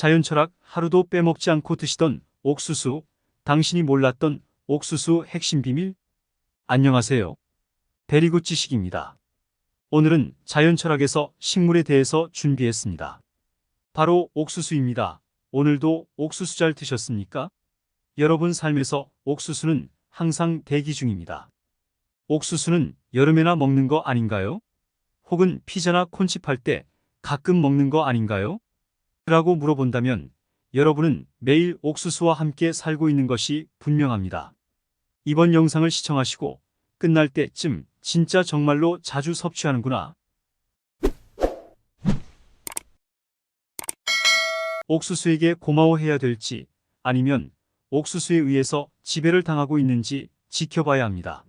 자연철학 하루도 빼먹지 않고 드시던 옥수수, 당신이 몰랐던 옥수수 핵심 비밀? 안녕하세요. 베리굿 지식입니다. 오늘은 자연철학에서 식물에 대해서 준비했습니다. 바로 옥수수입니다. 오늘도 옥수수 잘 드셨습니까? 여러분 삶에서 옥수수는 항상 대기 중입니다. 옥수수는 여름에나 먹는 거 아닌가요? 혹은 피자나 콘칩 할 때 가끔 먹는 거 아닌가요? 라고 물어본다면 여러분은 매일 옥수수와 함께 살고 있는 것이 분명합니다. 이번 영상을 시청하시고 끝날 때쯤 진짜 정말로 자주 섭취하는구나. 옥수수에게 고마워해야 될지 아니면 옥수수에 의해서 지배를 당하고 있는지 지켜봐야 합니다.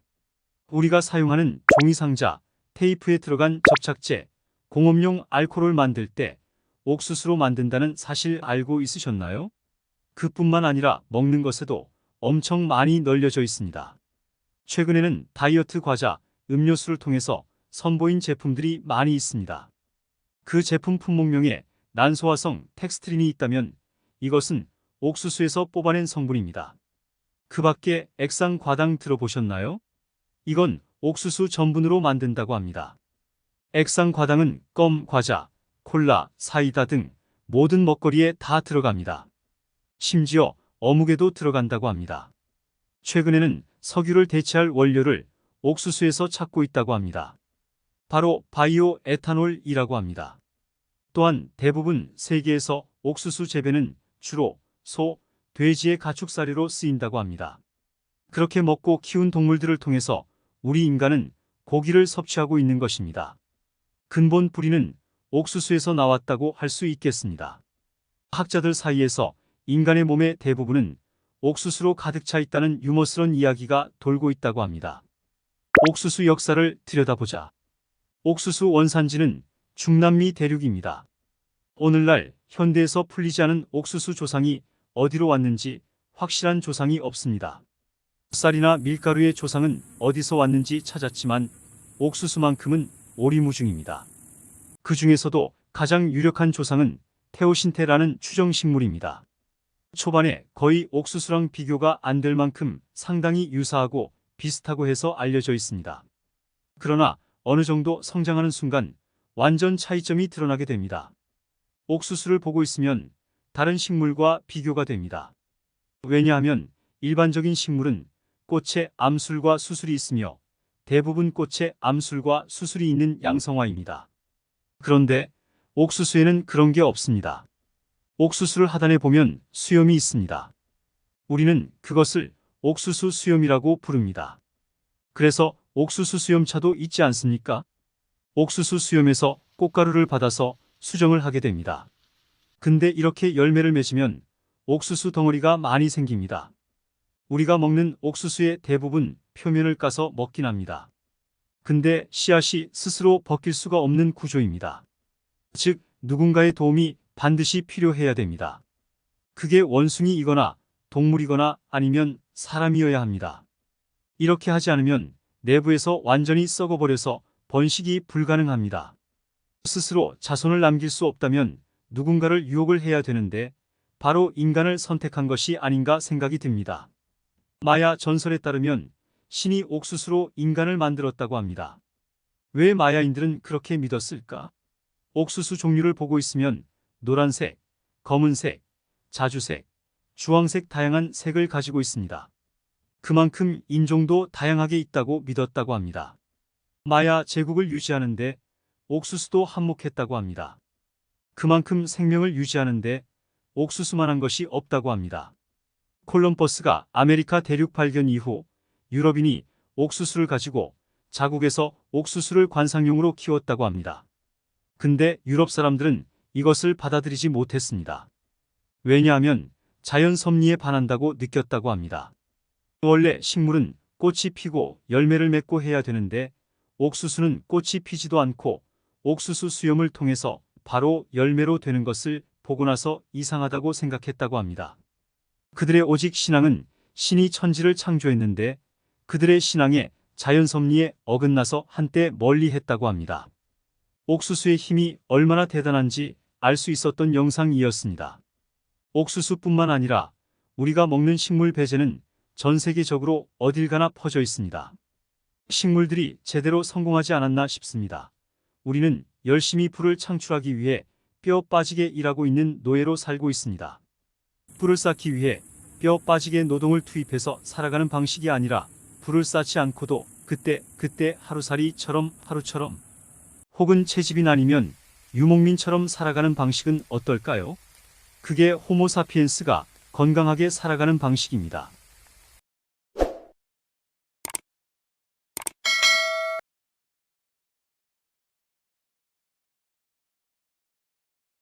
우리가 사용하는 종이상자, 테이프에 들어간 접착제, 공업용 알코올을 만들 때 옥수수로 만든다는 사실 알고 있으셨나요? 그뿐만 아니라 먹는 것에도 엄청 많이 널려져 있습니다. 최근에는 다이어트 과자, 음료수를 통해서 선보인 제품들이 많이 있습니다. 그 제품 품목명에 난소화성 텍스트린이 있다면 이것은 옥수수에서 뽑아낸 성분입니다. 그 밖에 액상과당 들어보셨나요? 이건 옥수수 전분으로 만든다고 합니다. 액상과당은 껌, 과자, 콜라, 사이다 등 모든 먹거리에 다 들어갑니다. 심지어 어묵에도 들어간다고 합니다. 최근에는 석유를 대체할 원료를 옥수수에서 찾고 있다고 합니다. 바로 바이오 에탄올이라고 합니다. 또한 대부분 세계에서 옥수수 재배는 주로 소, 돼지의 가축사료로 쓰인다고 합니다. 그렇게 먹고 키운 동물들을 통해서 우리 인간은 고기를 섭취하고 있는 것입니다. 근본 뿌리는 옥수수에서 나왔다고 할 수 있겠습니다. 학자들 사이에서 인간의 몸의 대부분은 옥수수로 가득 차 있다는 유머스러운 이야기가 돌고 있다고 합니다. 옥수수 역사를 들여다보자. 옥수수 원산지는 중남미 대륙입니다. 오늘날 현대에서 풀리지 않은 옥수수 조상이 어디로 왔는지 확실한 조상이 없습니다. 쌀이나 밀가루의 조상은 어디서 왔는지 찾았지만 옥수수만큼은 오리무중입니다. 그 중에서도 가장 유력한 조상은 테오신테라는 추정식물입니다. 초반에 거의 옥수수랑 비교가 안 될 만큼 상당히 유사하고 비슷하고 해서 알려져 있습니다. 그러나 어느 정도 성장하는 순간 완전 차이점이 드러나게 됩니다. 옥수수를 보고 있으면 다른 식물과 비교가 됩니다. 왜냐하면 일반적인 식물은 꽃에 암술과 수술이 있으며 대부분 꽃에 암술과 수술이 있는 양성화입니다. 그런데 옥수수에는 그런 게 없습니다. 옥수수를 하단에 보면 수염이 있습니다. 우리는 그것을 옥수수 수염이라고 부릅니다. 그래서 옥수수 수염차도 있지 않습니까? 옥수수 수염에서 꽃가루를 받아서 수정을 하게 됩니다. 근데 이렇게 열매를 맺으면 옥수수 덩어리가 많이 생깁니다. 우리가 먹는 옥수수의 대부분 표면을 까서 먹긴 합니다. 근데 씨앗이 스스로 벗길 수가 없는 구조입니다. 즉, 누군가의 도움이 반드시 필요해야 됩니다. 그게 원숭이이거나 동물이거나 아니면 사람이어야 합니다. 이렇게 하지 않으면 내부에서 완전히 썩어버려서 번식이 불가능합니다. 스스로 자손을 남길 수 없다면 누군가를 유혹을 해야 되는데 바로 인간을 선택한 것이 아닌가 생각이 듭니다. 마야 전설에 따르면 신이 옥수수로 인간을 만들었다고 합니다. 왜 마야인들은 그렇게 믿었을까? 옥수수 종류를 보고 있으면 노란색, 검은색, 자주색, 주황색 다양한 색을 가지고 있습니다. 그만큼 인종도 다양하게 있다고 믿었다고 합니다. 마야 제국을 유지하는데 옥수수도 한몫했다고 합니다. 그만큼 생명을 유지하는데 옥수수만한 것이 없다고 합니다. 콜럼버스가 아메리카 대륙 발견 이후 유럽인이 옥수수를 가지고 자국에서 옥수수를 관상용으로 키웠다고 합니다. 근데 유럽 사람들은 이것을 받아들이지 못했습니다. 왜냐하면 자연 섭리에 반한다고 느꼈다고 합니다. 원래 식물은 꽃이 피고 열매를 맺고 해야 되는데 옥수수는 꽃이 피지도 않고 옥수수 수염을 통해서 바로 열매로 되는 것을 보고 나서 이상하다고 생각했다고 합니다. 그들의 오직 신앙은 신이 천지를 창조했는데 그들의 신앙에 자연 섭리에 어긋나서 한때 멀리했다고 합니다. 옥수수의 힘이 얼마나 대단한지 알 수 있었던 영상이었습니다. 옥수수뿐만 아니라 우리가 먹는 식물 배제는 전 세계적으로 어딜 가나 퍼져 있습니다. 식물들이 제대로 성공하지 않았나 싶습니다. 우리는 열심히 풀을 창출하기 위해 뼈 빠지게 일하고 있는 노예로 살고 있습니다. 풀을 쌓기 위해 뼈 빠지게 노동을 투입해서 살아가는 방식이 아니라 풀을 쌓지 않고도 그때 하루살이처럼 하루처럼 혹은 채집인 아니면 유목민처럼 살아가는 방식은 어떨까요? 그게 호모사피엔스가 건강하게 살아가는 방식입니다.